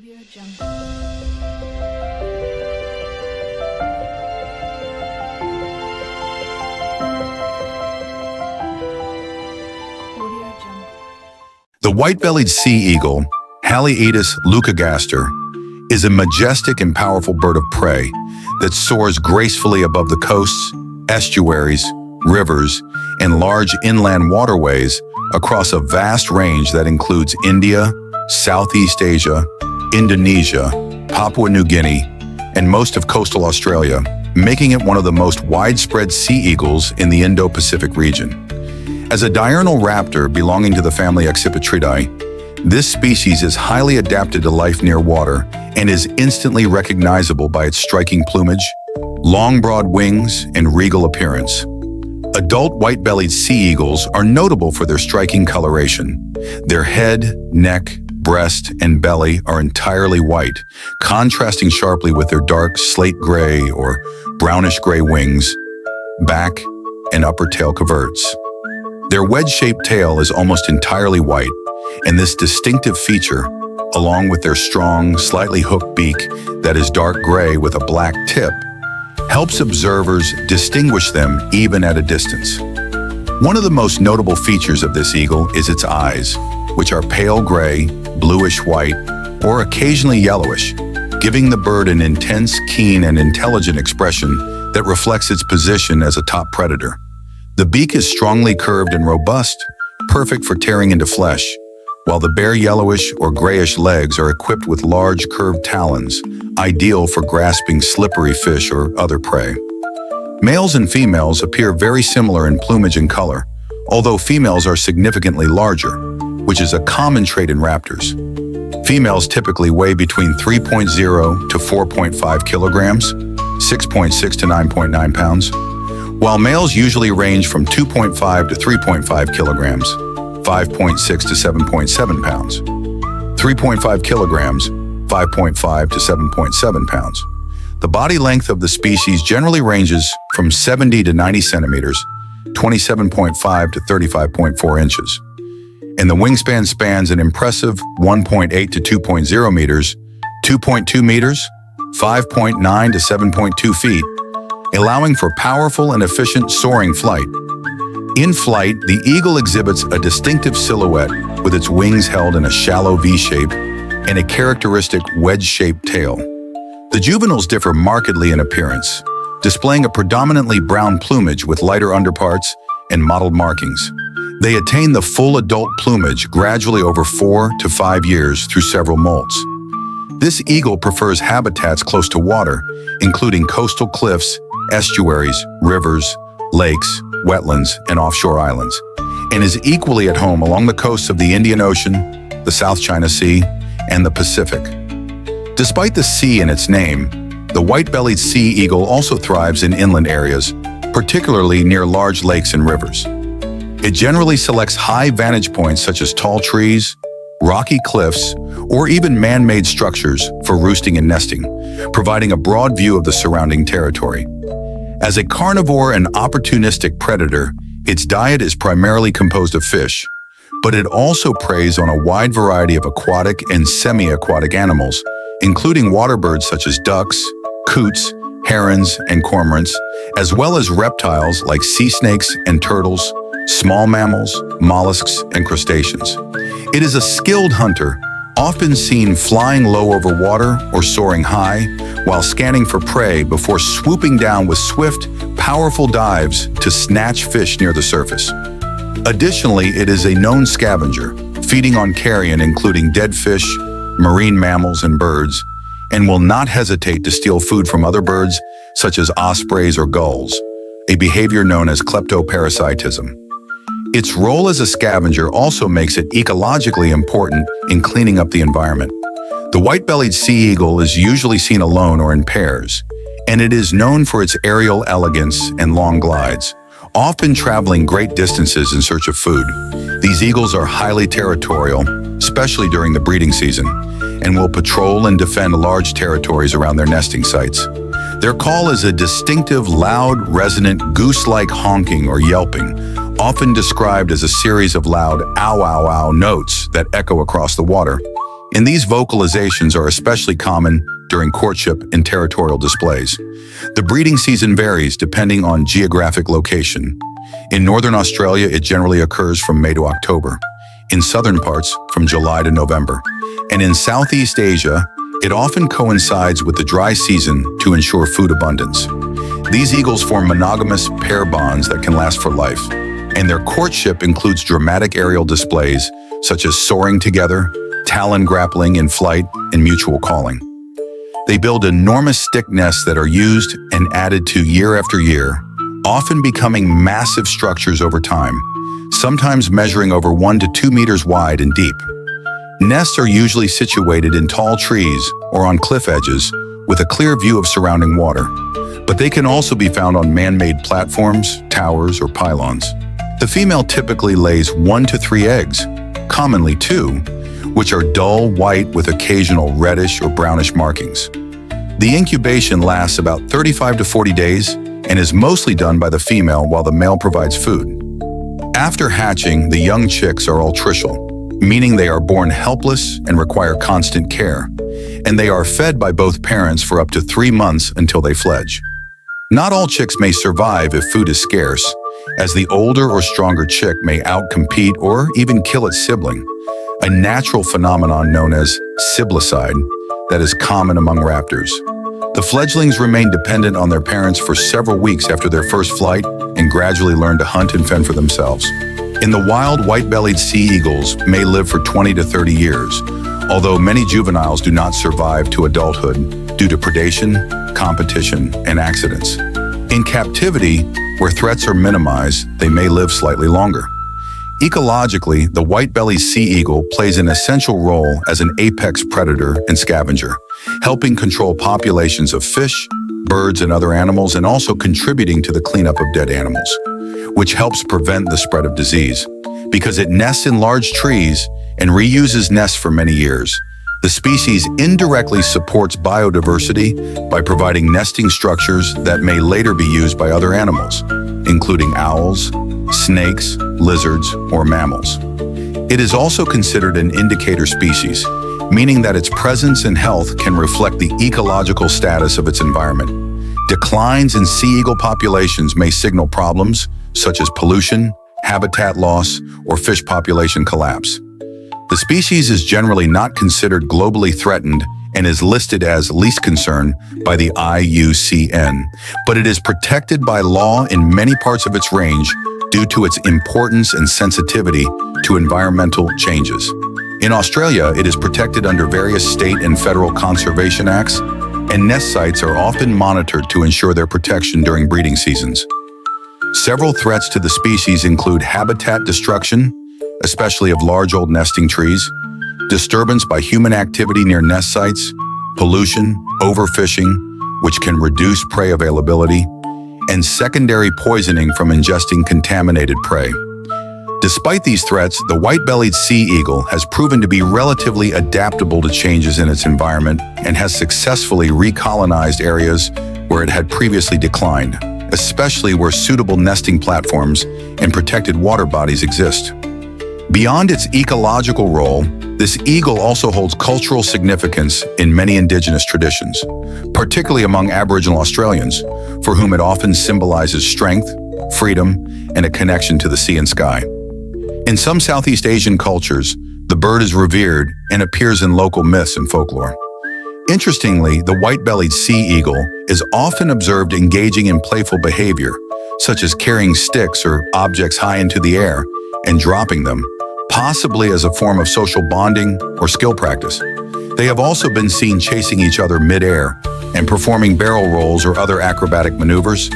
Audio Jungle. Audio Jungle. The white-bellied sea eagle, Haliaeetus leucogaster, is a majestic and powerful bird of prey that soars gracefully above the coasts, estuaries, rivers, and large inland waterways across a vast range that includes India, Southeast Asia, Indonesia, Papua New Guinea, and most of coastal Australia, making it one of the most widespread sea eagles in the Indo-Pacific region. As a diurnal raptor belonging to the family Accipitridae, this species is highly adapted to life near water and is instantly recognizable by its striking plumage, long broad wings, and regal appearance. Adult white-bellied sea eagles are notable for their striking coloration. Their head, neck, breast, and belly are entirely white, contrasting sharply with their dark slate-gray or brownish-gray wings, back, and upper tail coverts. Their wedge-shaped tail is almost entirely white, and this distinctive feature, along with their strong, slightly hooked beak that is dark gray with a black tip, helps observers distinguish them even at a distance. One of the most notable features of this eagle is its eyes, which are pale gray, bluish-white, or occasionally yellowish, giving the bird an intense, keen, and intelligent expression that reflects its position as a top predator. The beak is strongly curved and robust, perfect for tearing into flesh, while the bare yellowish or grayish legs are equipped with large curved talons, ideal for grasping slippery fish or other prey. Males and females appear very similar in plumage and color, although females are significantly larger, which is a common trait in raptors. Females typically weigh between 3.0 to 4.5 kilograms, 6.6 to 9.9 pounds, while males usually range from 2.5 to 3.5 kilograms, 5.6 to 7.7 pounds, 3.5 kilograms, 5.5 to 7.7 pounds. The body length of the species generally ranges from 70 to 90 centimeters, 27.5 to 35.4 inches. And the wingspan spans an impressive 1.8 to 2.0 meters, 2.2 meters, 5.9 to 7.2 feet, allowing for powerful and efficient soaring flight. In flight, the eagle exhibits a distinctive silhouette with its wings held in a shallow V shape and a characteristic wedge-shaped tail. The juveniles differ markedly in appearance, displaying a predominantly brown plumage with lighter underparts and mottled markings. They attain the full adult plumage gradually over 4 to 5 years through several molts. This eagle prefers habitats close to water, including coastal cliffs, estuaries, rivers, lakes, wetlands, and offshore islands, and is equally at home along the coasts of the Indian Ocean, the South China Sea, and the Pacific. Despite the sea in its name, the white-bellied sea eagle also thrives in inland areas, particularly near large lakes and rivers. It generally selects high vantage points such as tall trees, rocky cliffs, or even man-made structures for roosting and nesting, providing a broad view of the surrounding territory. As a carnivore and opportunistic predator, its diet is primarily composed of fish, but it also preys on a wide variety of aquatic and semi-aquatic animals, including water birds such as ducks, coots, herons, and cormorants, as well as reptiles like sea snakes and turtles, small mammals, mollusks, and crustaceans. It is a skilled hunter, often seen flying low over water or soaring high, while scanning for prey before swooping down with swift, powerful dives to snatch fish near the surface. Additionally, it is a known scavenger, feeding on carrion including dead fish, marine mammals, and birds, and will not hesitate to steal food from other birds such as ospreys or gulls, a behavior known as kleptoparasitism. Its role as a scavenger also makes it ecologically important in cleaning up the environment. The white-bellied sea eagle is usually seen alone or in pairs, and it is known for its aerial elegance and long glides, often traveling great distances in search of food. These eagles are highly territorial, especially during the breeding season, and will patrol and defend large territories around their nesting sites. Their call is a distinctive, loud, resonant, goose-like honking or yelping, often described as a series of loud ow-ow-ow notes that echo across the water. And these vocalizations are especially common during courtship and territorial displays. The breeding season varies depending on geographic location. In northern Australia, it generally occurs from May to October. In southern parts, from July to November. And in Southeast Asia, it often coincides with the dry season to ensure food abundance. These eagles form monogamous pair bonds that can last for life, and their courtship includes dramatic aerial displays such as soaring together, talon grappling in flight, and mutual calling. They build enormous stick nests that are used and added to year after year, often becoming massive structures over time, sometimes measuring over 1 to 2 meters wide and deep. Nests are usually situated in tall trees or on cliff edges with a clear view of surrounding water, but they can also be found on man-made platforms, towers, or pylons. The female typically lays 1 to 3 eggs, commonly 2, which are dull white with occasional reddish or brownish markings. The incubation lasts about 35 to 40 days and is mostly done by the female while the male provides food. After hatching, the young chicks are altricial, meaning they are born helpless and require constant care, and they are fed by both parents for up to 3 months until they fledge. Not all chicks may survive if food is scarce, as the older or stronger chick may outcompete or even kill its sibling, a natural phenomenon known as siblicide that is common among raptors. The fledglings remain dependent on their parents for several weeks after their first flight and gradually learn to hunt and fend for themselves. In the wild, white-bellied sea eagles may live for 20 to 30 years, although many juveniles do not survive to adulthood due to predation, competition, and accidents. In captivity, where threats are minimized, they may live slightly longer. Ecologically, the white-bellied sea eagle plays an essential role as an apex predator and scavenger, helping control populations of fish, birds, and other animals, and also contributing to the cleanup of dead animals, which helps prevent the spread of disease. Because it nests in large trees and reuses nests for many years, the species indirectly supports biodiversity by providing nesting structures that may later be used by other animals, including owls, snakes, lizards, or mammals. It is also considered an indicator species, meaning that its presence and health can reflect the ecological status of its environment. Declines in sea eagle populations may signal problems such as pollution, habitat loss, or fish population collapse. The species is generally not considered globally threatened and is listed as least concern by the IUCN, but it is protected by law in many parts of its range due to its importance and sensitivity to environmental changes. In Australia, it is protected under various state and federal conservation acts, and nest sites are often monitored to ensure their protection during breeding seasons. Several threats to the species include habitat destruction, especially of large old nesting trees, disturbance by human activity near nest sites, pollution, overfishing, which can reduce prey availability, and secondary poisoning from ingesting contaminated prey. Despite these threats, the white-bellied sea eagle has proven to be relatively adaptable to changes in its environment and has successfully recolonized areas where it had previously declined, especially where suitable nesting platforms and protected water bodies exist. Beyond its ecological role, this eagle also holds cultural significance in many indigenous traditions, particularly among Aboriginal Australians, for whom it often symbolizes strength, freedom, and a connection to the sea and sky. In some Southeast Asian cultures, the bird is revered and appears in local myths and folklore. Interestingly, the white-bellied sea eagle is often observed engaging in playful behavior, such as carrying sticks or objects high into the air and dropping them, possibly as a form of social bonding or skill practice. They have also been seen chasing each other mid-air and performing barrel rolls or other acrobatic maneuvers.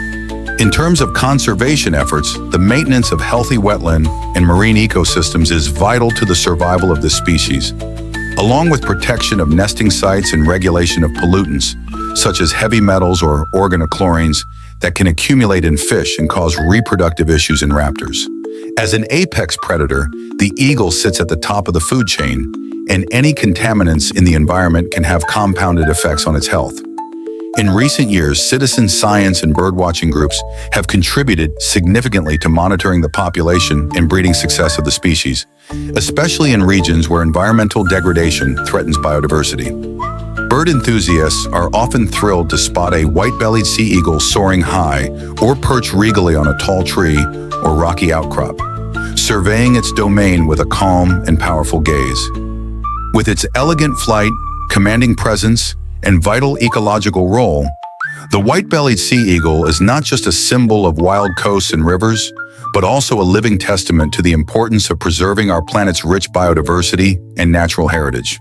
In terms of conservation efforts, the maintenance of healthy wetland and marine ecosystems is vital to the survival of this species, along with protection of nesting sites and regulation of pollutants, such as heavy metals or organochlorines that can accumulate in fish and cause reproductive issues in raptors. As an apex predator, the eagle sits at the top of the food chain, and any contaminants in the environment can have compounded effects on its health. In recent years, citizen science and birdwatching groups have contributed significantly to monitoring the population and breeding success of the species, especially in regions where environmental degradation threatens biodiversity. Bird enthusiasts are often thrilled to spot a white-bellied sea eagle soaring high or perch regally on a tall tree or rocky outcrop, surveying its domain with a calm and powerful gaze. With its elegant flight, commanding presence, and vital ecological role, the white-bellied sea eagle is not just a symbol of wild coasts and rivers, but also a living testament to the importance of preserving our planet's rich biodiversity and natural heritage.